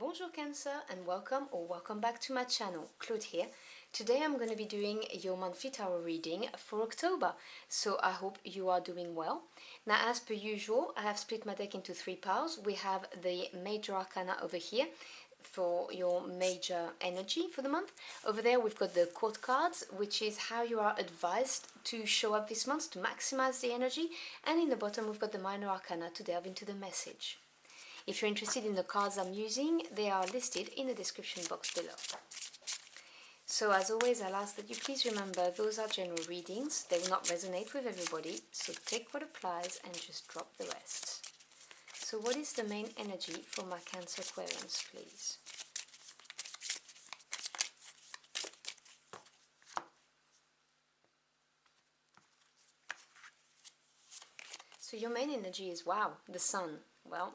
Bonjour Cancer and welcome back to my channel. Claude here. Today I'm going to be doing your monthly tarot reading for October, so I hope you are doing well. Now, as per usual, I have split my deck into three piles. We have the major arcana over here for your major energy for the month. Over there we've got the court cards, which is how you are advised to show up this month to maximize the energy, and in the bottom we've got the minor arcana to delve into the message. If you're interested in the cards I'm using, they are listed in the description box below. So as always, I'll ask that you please remember those are general readings. They will not resonate with everybody, so take what applies and just drop the rest. So what is the main energy for my Cancer Aquarians, please? So your main energy is, wow, the sun. Well,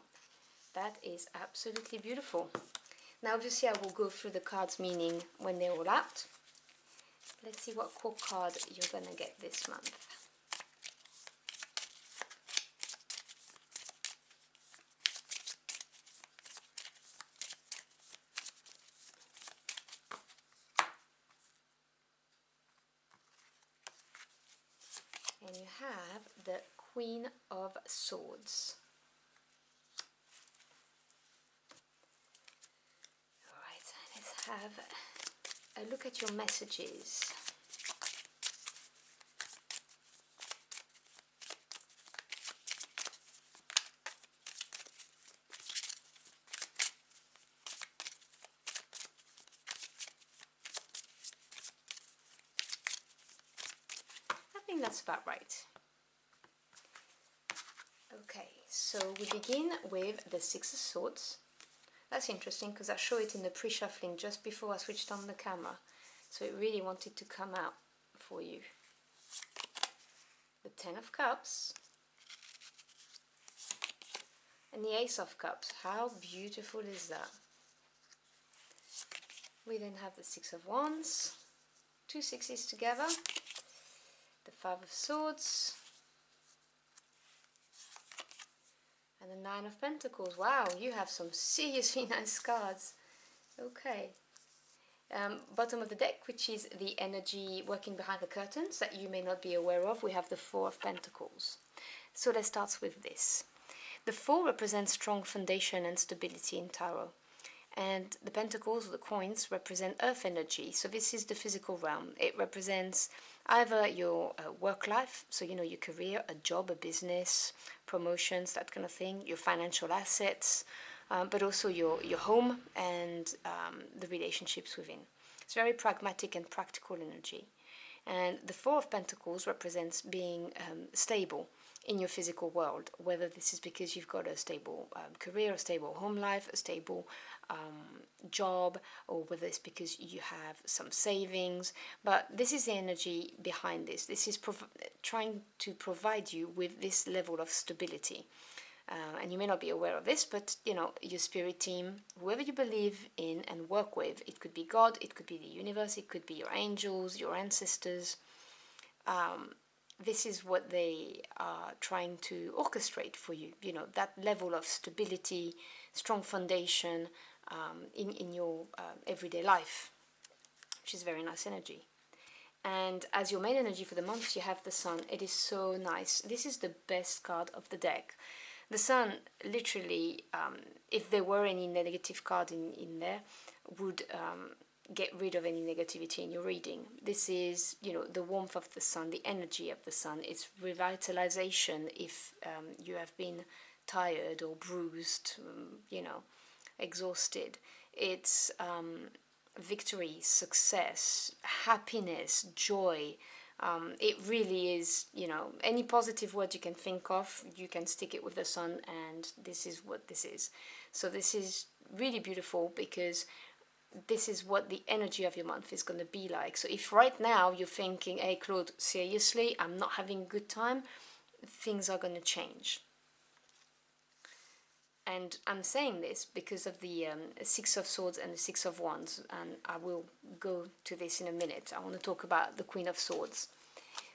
that is absolutely beautiful. Now obviously I will go through the cards meaning when they're all out. Let's see what core card you're going to get this month. And you have the Queen of Swords. Alright, let's have a look at your messages. I think that's about right. Okay, so we begin with the Six of Swords. That's interesting because I show it in the pre-shuffling just before I switched on the camera, so it really wanted to come out for you. The Ten of Cups and the Ace of Cups. How beautiful is that? We then have the Six of Wands, two sixes together, the Five of Swords, and the Nine of Pentacles. Wow, you have some seriously nice cards. Okay. Bottom of the deck, which is the energy working behind the curtains that you may not be aware of, we have the Four of Pentacles. So let's start with this. The Four represents strong foundation and stability in tarot. And the pentacles, or the coins, represent earth energy. So this is the physical realm. It represents either your work life, so you know, your career, a job, a business, promotions, that kind of thing, your financial assets, but also your home and the relationships within. It's very pragmatic and practical energy. And the Four of Pentacles represents being stable in your physical world, whether this is because you've got a stable career, a stable home life, a stable job, or whether it's because you have some savings. But this is the energy behind this. This is trying to provide you with this level of stability. And you may not be aware of this, but you know, your spirit team, whoever you believe in and work with, it could be God, it could be the universe, it could be your angels, your ancestors. This is what they are trying to orchestrate for you, you know, that level of stability, strong foundation in your everyday life, which is very nice energy. And as your main energy for the month, you have the Sun. It is so nice. This is the best card of the deck. The Sun, literally, if there were any negative card in there, would get rid of any negativity in your reading. This is, you know, the warmth of the sun, the energy of the sun. It's revitalization if you have been tired or bruised, you know, exhausted. It's victory, success, happiness, joy. It really is, you know, any positive word you can think of, you can stick it with the sun, and this is what this is. So this is really beautiful because this is what the energy of your month is going to be like. So if right now you're thinking, hey Claude, seriously, I'm not having a good time, things are going to change. And I'm saying this because of the Six of Swords and the Six of Wands, and I will go to this in a minute. I want to talk about the Queen of Swords.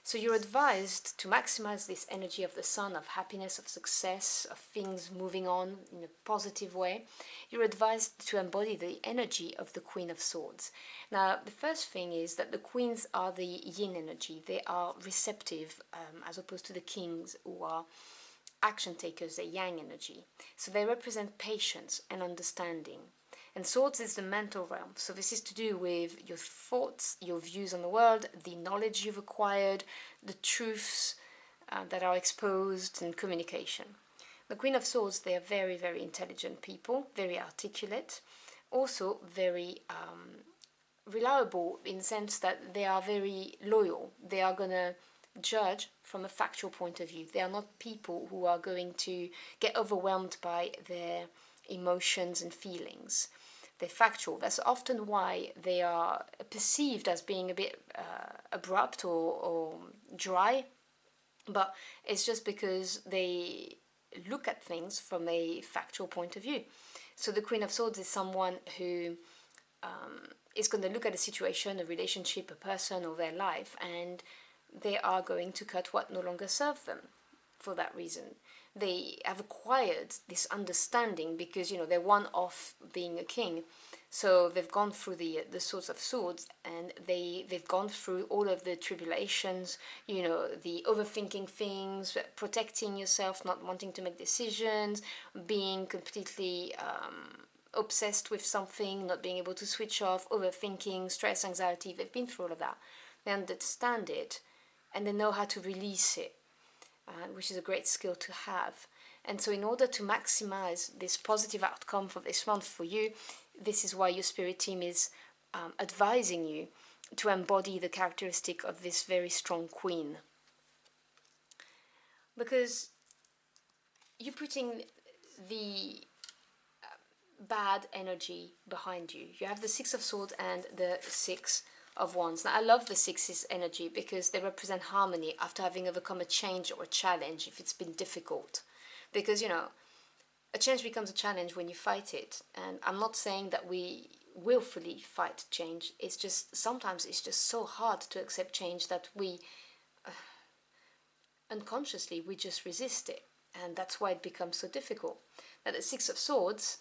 So you're advised to maximize this energy of the sun, of happiness, of success, of things moving on in a positive way. You're advised to embody the energy of the Queen of Swords. Now, the first thing is that the queens are the yin energy. They are receptive, as opposed to the kings, who are action takers, the yang energy. So they represent patience and understanding. And swords is the mental realm. So this is to do with your thoughts, your views on the world, the knowledge you've acquired, the truths that are exposed, and communication. The Queen of Swords, they are very, very intelligent people, very articulate, also very reliable in the sense that they are very loyal. They are going to judge from a factual point of view. They are not people who are going to get overwhelmed by their emotions and feelings. They're factual. That's often why they are perceived as being a bit abrupt or dry, but it's just because they look at things from a factual point of view. So the Queen of Swords is someone who is going to look at a situation, a relationship, a person, or their life, and they are going to cut what no longer serves them for that reason. They have acquired this understanding because, they're one off being a king. So they've gone through the Swords of Swords, and they've gone through all of the tribulations, the overthinking things, protecting yourself, not wanting to make decisions, being completely obsessed with something, not being able to switch off, overthinking, stress, anxiety. They've been through all of that. They understand it, and they know how to release it, which is a great skill to have. And so in order to maximize this positive outcome for this month for you, this is why your spirit team is advising you to embody the characteristic of this very strong queen. Because you're putting the bad energy behind you. You have the Six of Swords and the Six of Wands. Now, I love the Six's energy because they represent harmony after having overcome a change or a challenge if it's been difficult. Because, a change becomes a challenge when you fight it. And I'm not saying that we willfully fight change. It's just, sometimes it's just so hard to accept change that we, unconsciously, we just resist it. And that's why it becomes so difficult. Now, the Six of Swords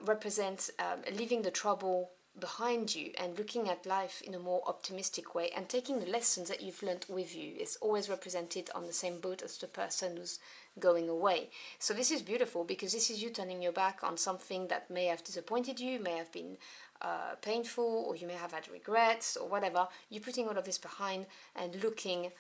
represents leaving the trouble behind you and looking at life in a more optimistic way and taking the lessons that you've learned with you. It's always represented on the same boat as the person who's going away. So this is beautiful because this is you turning your back on something that may have disappointed you, may have been painful, or you may have had regrets or whatever. You're putting all of this behind and looking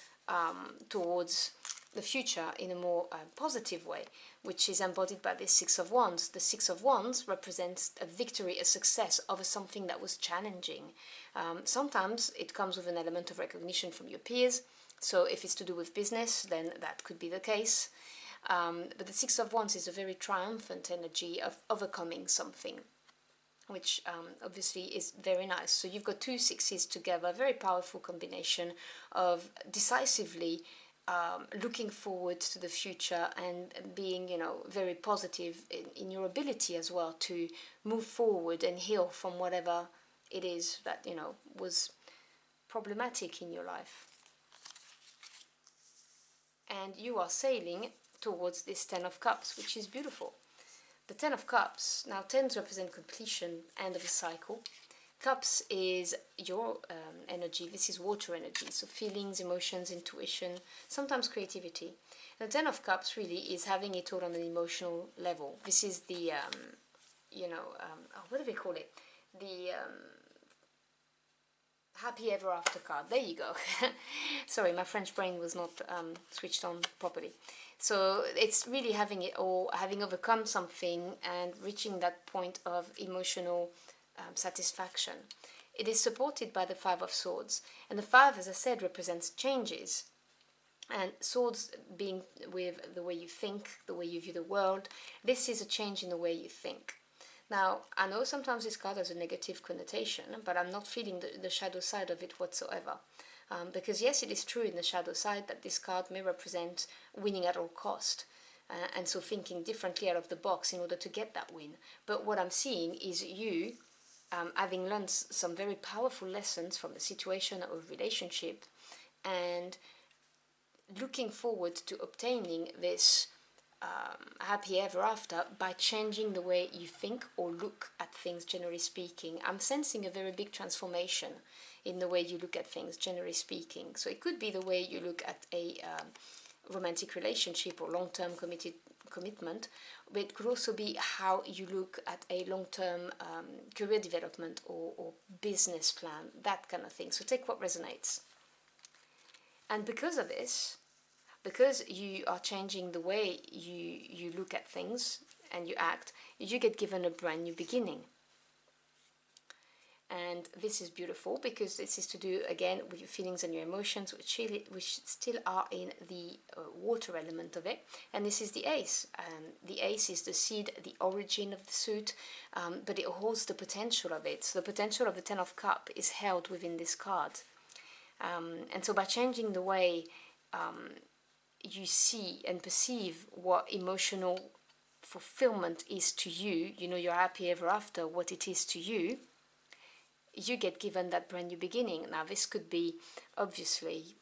towards the future in a more positive way, which is embodied by this Six of Wands. The Six of Wands represents a victory, a success over something that was challenging. Sometimes it comes with an element of recognition from your peers. So if it's to do with business, then that could be the case. But the Six of Wands is a very triumphant energy of overcoming something, which obviously is very nice. So you've got two sixes together, a very powerful combination of decisively looking forward to the future and being, very positive in your ability as well to move forward and heal from whatever it is that, was problematic in your life. And you are sailing towards this Ten of Cups, which is beautiful. The Ten of Cups, now tens represent completion, end of a cycle. Cups is your energy. This is water energy, so feelings, emotions, intuition, sometimes creativity. And the Ten of Cups really is having it all on an emotional level. This is the, what do they call it? The happy ever after card. There you go. Sorry, my French brain was not switched on properly. So it's really having it all, having overcome something and reaching that point of emotional satisfaction. It is supported by the Five of Swords, and the Five, as I said, represents changes, and swords being with the way you think, the way you view the world. This is a change in the way you think. Now, I know sometimes this card has a negative connotation, but I'm not feeling the shadow side of it whatsoever. Because yes, it is true in the shadow side that this card may represent winning at all cost. And so thinking differently out of the box in order to get that win. But what I'm seeing is you having learned some very powerful lessons from the situation or relationship, and looking forward to obtaining this happy ever after by changing the way you think or look at things, generally speaking. I'm sensing a very big transformation in the way you look at things, generally speaking. So it could be the way you look at a romantic relationship or long-term commitment, but it could also be how you look at a long-term career development or business plan, that kind of thing. So take what resonates. And because of this, because you are changing the way you look at things and you act, you get given a brand new beginning. And this is beautiful because this is to do again with your feelings and your emotions, which still are in the water element of it. And this is the ace. The ace is the seed, the origin of the suit, but it holds the potential of it. So the potential of the Ten of Cups is held within this card. And so by changing the way you see and perceive what emotional fulfillment is to you, your happy ever after, what it is to you, you get given that brand new beginning. Now this could be obviously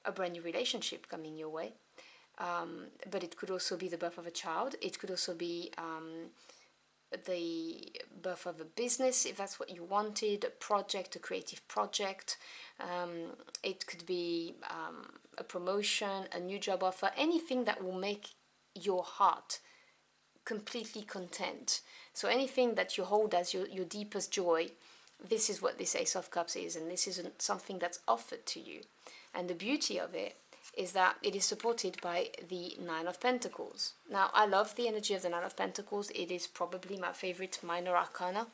a brand new relationship coming your way, but it could also be the birth of a child. It could also be the birth of a business, if that's what you wanted, a project, a creative project. It could be a promotion, a new job offer, anything that will make your heart completely content. So anything that you hold as your deepest joy, this is what this Ace of Cups is, and this isn't something that's offered to you. And the beauty of it is that it is supported by the Nine of Pentacles. Now, I love the energy of the Nine of Pentacles. It is probably my favorite minor arcana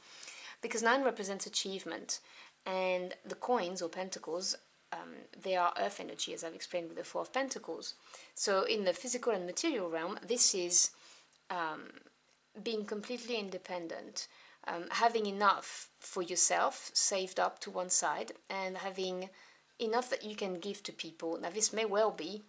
because 9 represents achievement, and the coins or pentacles, they are earth energy, as I've explained with the Four of Pentacles. So in the physical and material realm, this is being completely independent, having enough for yourself saved up to one side, and having enough that you can give to people. Now this may well be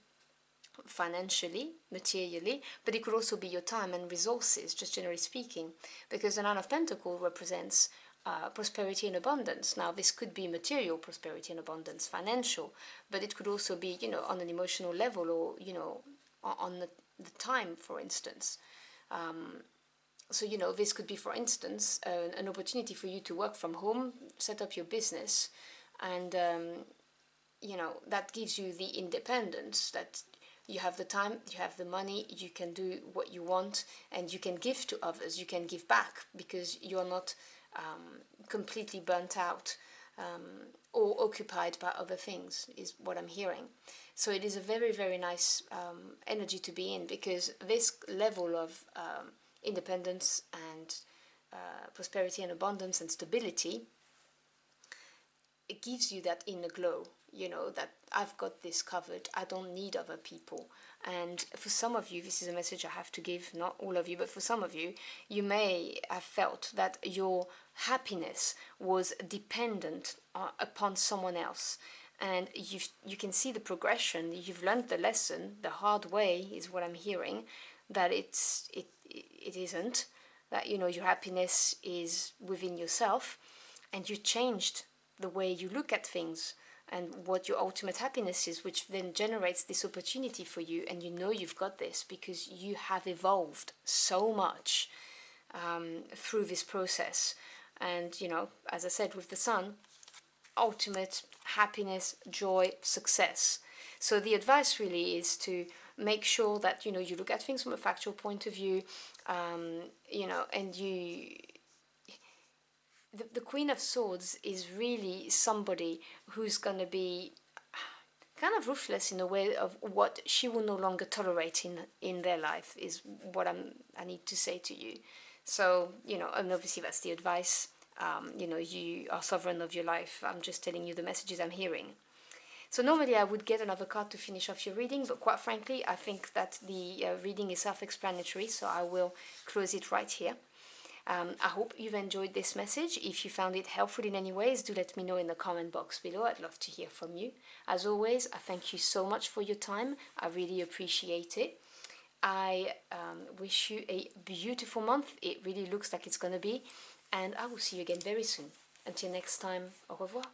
financially, materially, but it could also be your time and resources, just generally speaking, because the Nine of Pentacles represents prosperity and abundance. Now this could be material prosperity and abundance, financial, but it could also be, on an emotional level, or, on the time, for instance. So, this could be, for instance, an opportunity for you to work from home, set up your business, and, that gives you the independence, that you have the time, you have the money, you can do what you want, and you can give to others, you can give back, because you're not completely burnt out or occupied by other things, is what I'm hearing. So it is a very, very nice energy to be in, because this level of independence and prosperity and abundance and stability, it gives you that inner glow, that I've got this covered, I don't need other people. And for some of you, this is a message I have to give, not all of you, but for some of you, you may have felt that your happiness was dependent upon someone else. And you can see the progression, you've learned the lesson, the hard way is what I'm hearing, that it isn't, that your happiness is within yourself, and you changed the way you look at things and what your ultimate happiness is, which then generates this opportunity for you, and you've got this because you have evolved so much through this process. And as I said with the Sun, ultimate happiness, joy, success. So the advice really is to make sure that you look at things from a factual point of view, and the Queen of Swords is really somebody who's going to be kind of ruthless in a way of what she will no longer tolerate in their life, is what I need to say to you. So, and obviously that's the advice. You are sovereign of your life. I'm just telling you the messages I'm hearing. So normally I would get another card to finish off your reading, but quite frankly, I think that the reading is self-explanatory, so I will close it right here. I hope you've enjoyed this message. If you found it helpful in any ways, do let me know in the comment box below. I'd love to hear from you. As always, I thank you so much for your time. I really appreciate it. I wish you a beautiful month. It really looks like it's going to be. And I will see you again very soon. Until next time, au revoir.